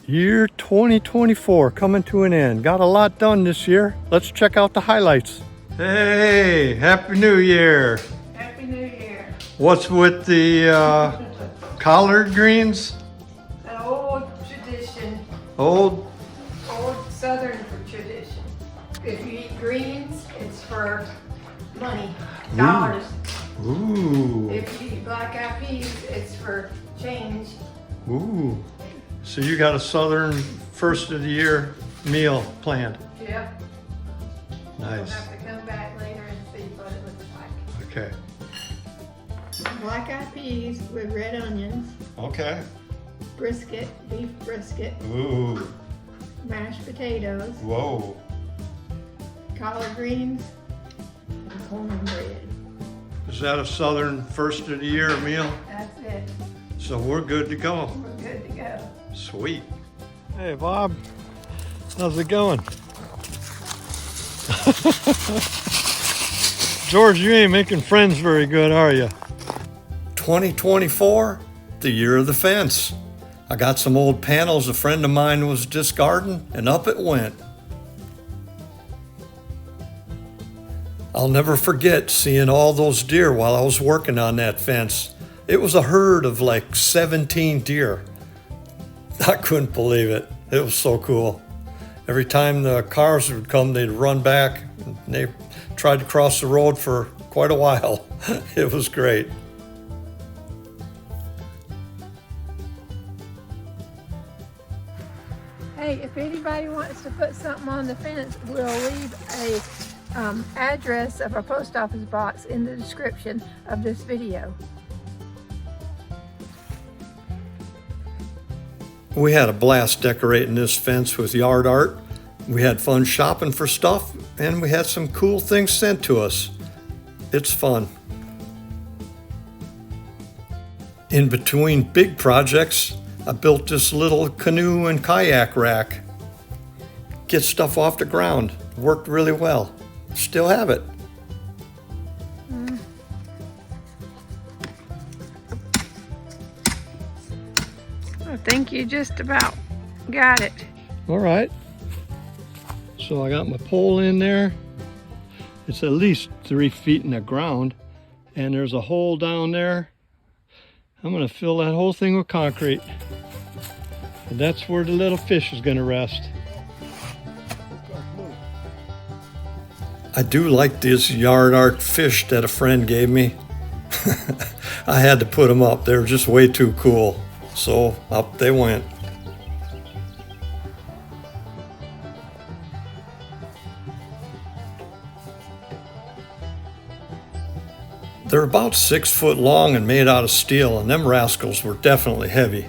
Year 2024 coming to an end. Got a lot done this year. Let's check out the highlights. Hey, Happy New Year. Happy New Year. What's with the collard greens? An old tradition, Old? old Southern tradition. If you eat greens, it's for money, dollars. Ooh. If you eat black-eyed peas, it's for change. Ooh. So you got a Southern first of the year meal planned. Yep. We'll Nice. have to come back later and see what it looks like. Okay. Black-eyed peas with red onions, Okay. brisket, beef brisket, Ooh. mashed potatoes, Whoa. collard greens, and cornbread. Is that a Southern first of the year meal? That's it. So we're good to go. We're good to go. Sweet. Hey, Bob. How's it going? George, you ain't making friends very good, are you? 2024, the year of the fence. I got some old panels a friend of mine was discarding, and up it went. I'll never forget seeing all those deer while I was working on that fence. It was a herd of like 17 deer. I couldn't believe it. It was so cool. Every time the cars would come, they'd run back. And they tried to cross the road for quite a while. It was great. Hey, if anybody wants to put something on the fence, we'll leave a address of our post office box in the description of this video. We had a blast decorating this fence with yard art. We had fun shopping for stuff, and we had some cool things sent to us. It's fun. In between big projects, I built this little canoe and kayak rack. Get stuff off the ground. Worked really well. Still have it. I think you just about got it. All right. So I got my pole in there. It's at least 3 feet in the ground, and there's a hole down there. I'm gonna fill that whole thing with concrete. And that's where the little fish is gonna rest. I do like this yard art fish that a friend gave me. I had to put them up. They're just way too cool. So up they went. They're about 6 foot long and made out of steel, and them rascals were definitely heavy.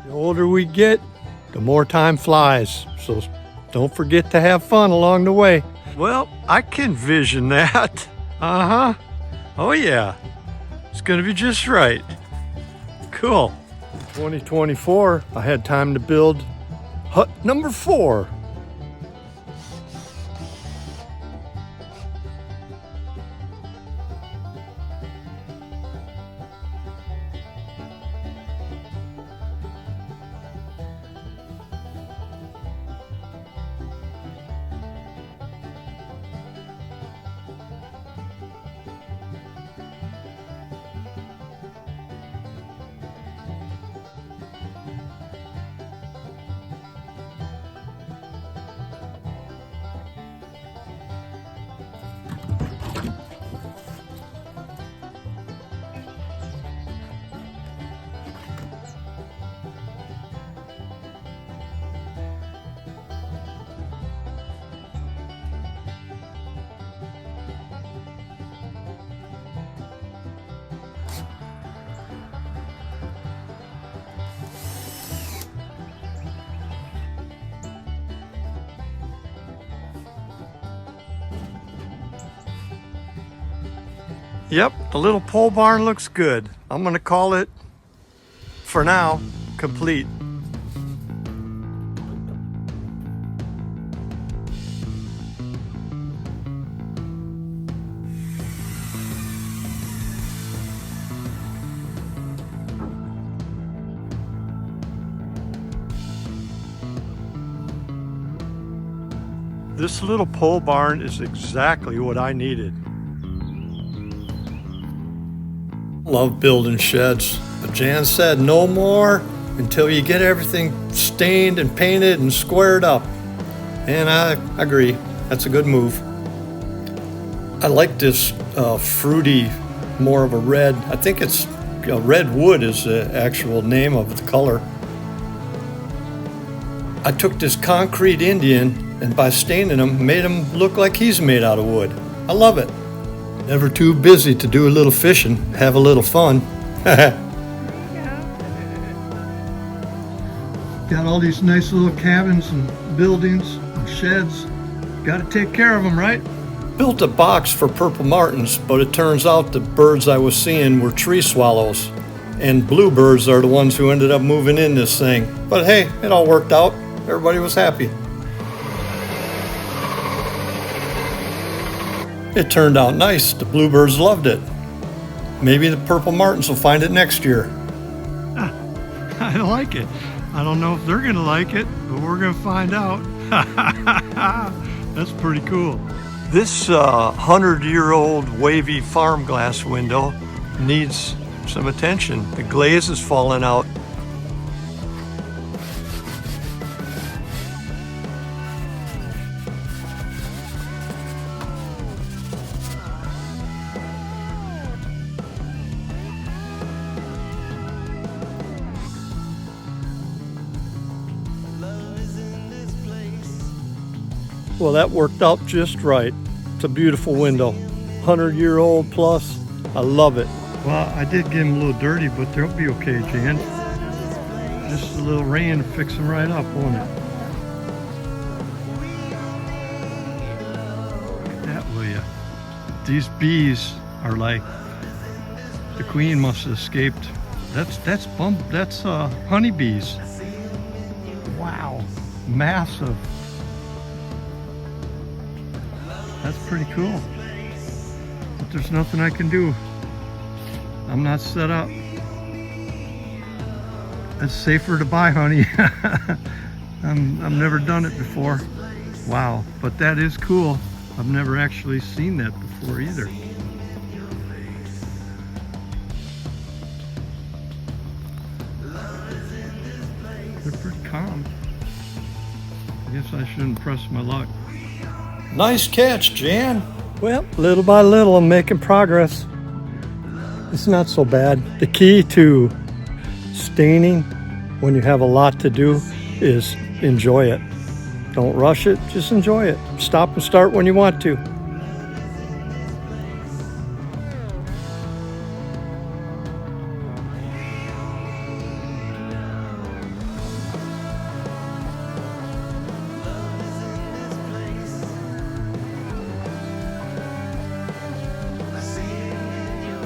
The older we get, the more time flies. So don't forget to have fun along the way. Well, I can vision that. Uh-huh. Oh yeah, it's gonna be just right. Cool. 2024, I had time to build hut number 4. Yep, the little pole barn looks good. I'm gonna call it, for now, complete. This little pole barn is exactly what I needed. Love building sheds, but Jan said no more until you get everything stained and painted and squared up. And I agree, that's a good move. I like this fruity, more of a red. I think it's red wood is the actual name of the color. I took this concrete Indian and by staining him, made him look like he's made out of wood. I love it. Never too busy to do a little fishing, have a little fun. Got all these nice little cabins and buildings and sheds. Got to take care of them, right? Built a box for purple martins, but it turns out the birds I was seeing were tree swallows. And bluebirds are the ones who ended up moving in this thing. But hey, it all worked out. Everybody was happy. It turned out nice. The bluebirds loved it. Maybe the purple martins will find it next year. I like it. I don't know if they're going to like it, but we're going to find out. That's pretty cool. This 100-year-old wavy farm glass window needs some attention. The glaze is falling out. Well, that worked out just right. It's a beautiful window. 100-year-old plus. I love it. Well, I did get them a little dirty, but they'll be okay, Jan. Just a little rain to fix them right up, won't it? Look at that, will ya? These bees are like, the queen must have escaped. That's honeybees. Wow, massive. That's pretty cool. But there's nothing I can do. I'm not set up. It's safer to buy honey. I've never done it before. Wow, but that is cool. I've never actually seen that before either. They're pretty calm. I guess I shouldn't press my luck. Nice catch, Jan. Well, little by little, I'm making progress. It's not so bad. The key to staining when you have a lot to do is enjoy it. Don't rush it, just enjoy it. Stop and start when you want to.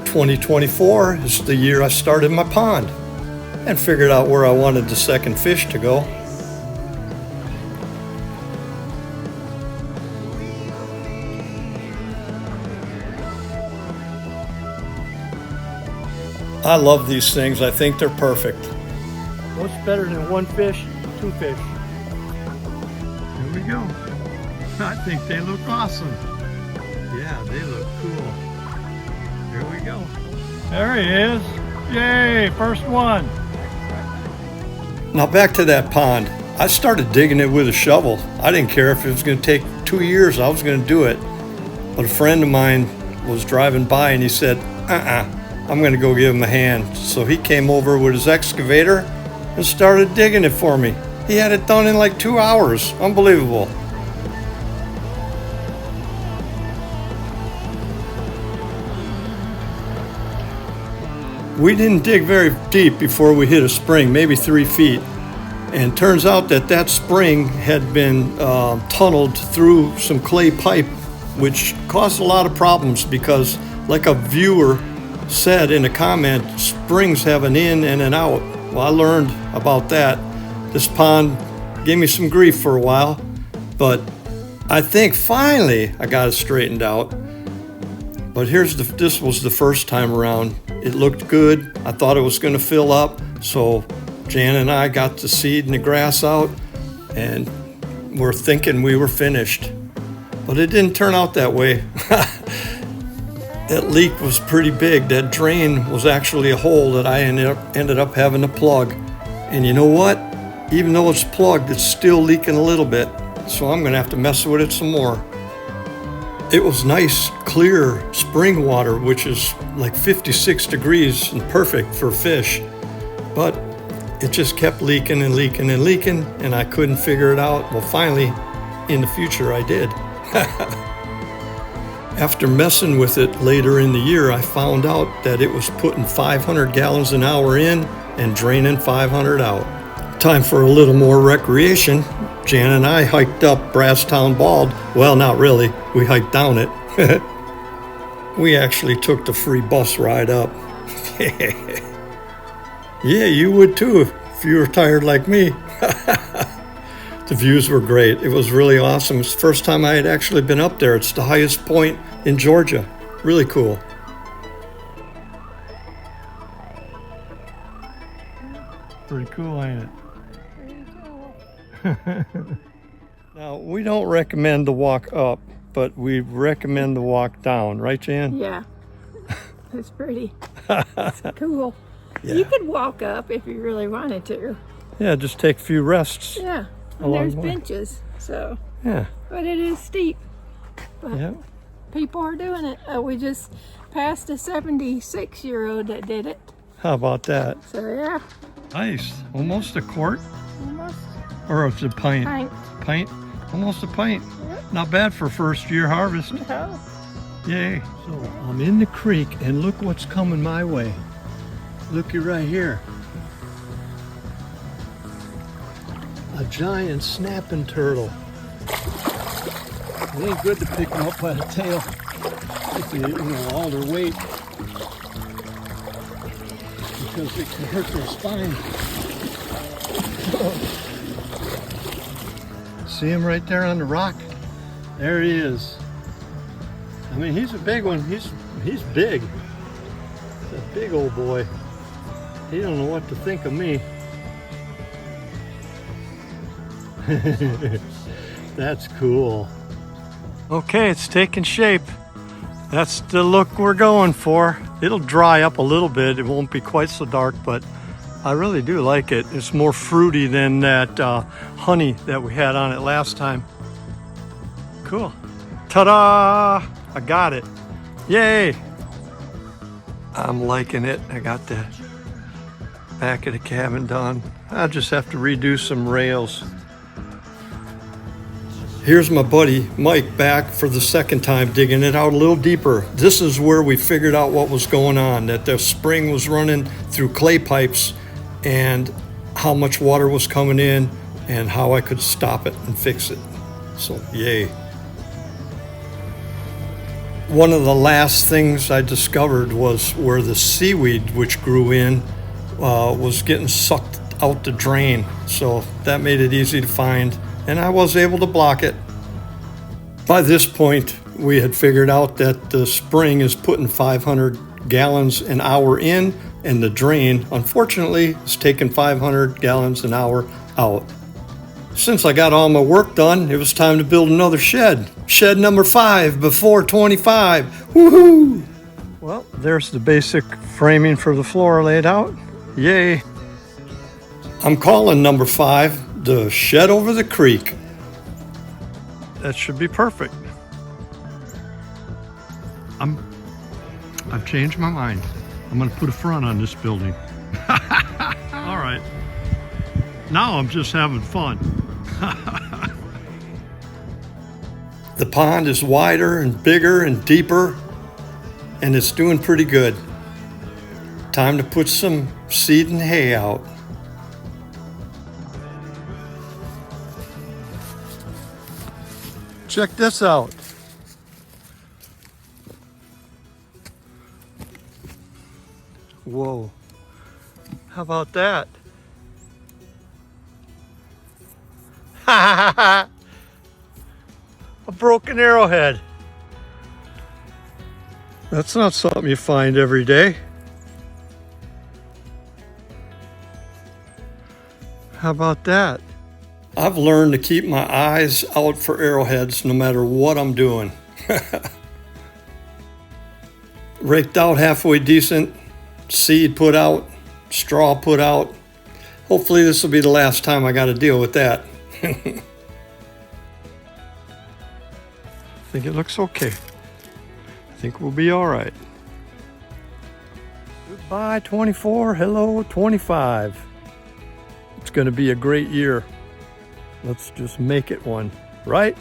"2024 is the year I started my pond and figured out where I wanted the second fish to go. I love these things. I think they're perfect. What's better than one fish, two fish? Here we go. I think they look awesome. Yeah, they look cool. Here we go. There he is. Yay, first one. Now back to that pond. I started digging it with a shovel. I didn't care if it was going to take 2 years. I was going to do it. But a friend of mine was driving by and he said, I'm going to go give him a hand. So he came over with his excavator and started digging it for me. He had it done in like 2 hours. Unbelievable. We didn't dig very deep before we hit a spring, maybe 3 feet. And turns out that that spring had been tunneled through some clay pipe, which caused a lot of problems because, like a viewer said in a comment, springs have an in and an out. Well, I learned about that. This pond gave me some grief for a while, but I think finally I got it straightened out. But this was the first time around. It looked good. I thought it was going to fill up, so Jan and I got the seed and the grass out, and we're thinking we were finished. But it didn't turn out that way. That leak was pretty big. That drain was actually a hole that I ended up having to plug. And you know what? Even though it's plugged, it's still leaking a little bit. So I'm gonna have to mess with it some more. It was nice, clear spring water, which is like 56 degrees and perfect for fish. But it just kept leaking and leaking and leaking, and I couldn't figure it out. Well, finally, in the future, I did. After messing with it later in the year, I found out that it was putting 500 gallons an hour in and draining 500 out. Time for a little more recreation. Jan and I hiked up Brasstown Bald. Well, not really. We hiked down it. We actually took the free bus ride up. Yeah, you would too if you were tired like me. The views were great. It was really awesome. It's the first time I had actually been up there. It's the highest point in Georgia. Really cool. Pretty cool, ain't it? Now, we don't recommend the walk up, but we recommend the walk down. Right, Jan? Yeah, it's pretty. It's cool. Yeah. You could walk up if you really wanted to. Yeah, just take a few rests. Yeah, and there's benches, so. Yeah. But it is steep. But yeah. People are doing it. We just passed a 76-year-old that did it. How about that? So, yeah. Nice. Almost a quart? Almost. Or it's a pint? Pint. Pint? Almost a pint. Yep. Not bad for first year harvest. No. Yay. So I'm in the creek and look what's coming my way. Looky right here. A giant snapping turtle. It ain't good to pick them up by the tail. If you know, all their weight. Because it can hurt their spine. See him right there on the rock? There he is. I mean, he's a big one. He's big. He's a big old boy. He don't know what to think of me. That's cool. Okay, it's taking shape. That's the look we're going for. It'll dry up a little bit. It won't be quite so dark, but I really do like it. It's more fruity than that honey that we had on it last time. Cool. Ta-da! I got it. Yay! I'm liking it. I got the back of the cabin done. I'll just have to redo some rails. Here's my buddy Mike back for the second time, digging it out a little deeper. This is where we figured out what was going on, that the spring was running through clay pipes and how much water was coming in and how I could stop it and fix it. So, yay. One of the last things I discovered was where the seaweed which grew in was getting sucked out the drain. So that made it easy to find, and I was able to block it. By this point, we had figured out that the spring is putting 500 gallons an hour in, and the drain, unfortunately, is taking 500 gallons an hour out. Since I got all my work done, it was time to build another shed. Shed number 5 before 25. Woohoo! Well, there's the basic framing for the floor laid out. Yay! I'm calling number 5 the shed over the creek. That should be perfect. I've changed my mind. I'm gonna put a front on this building. All right. Now I'm just having fun. The pond is wider and bigger and deeper, and it's doing pretty good. Time to put some seed and hay out. Check this out. Whoa. How about that? A broken arrowhead. That's not something you find every day. How about that? I've learned to keep my eyes out for arrowheads no matter what I'm doing. Raked out halfway decent, seed put out, straw put out. Hopefully this will be the last time I got to deal with that. I think it looks okay. I think we'll be all right. Goodbye 24, hello 25. It's going to be a great year. Let's just make it one, right?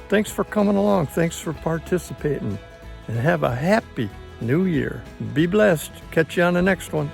Thanks for coming along. Thanks for participating. And have a happy new year. Be blessed. Catch you on the next one.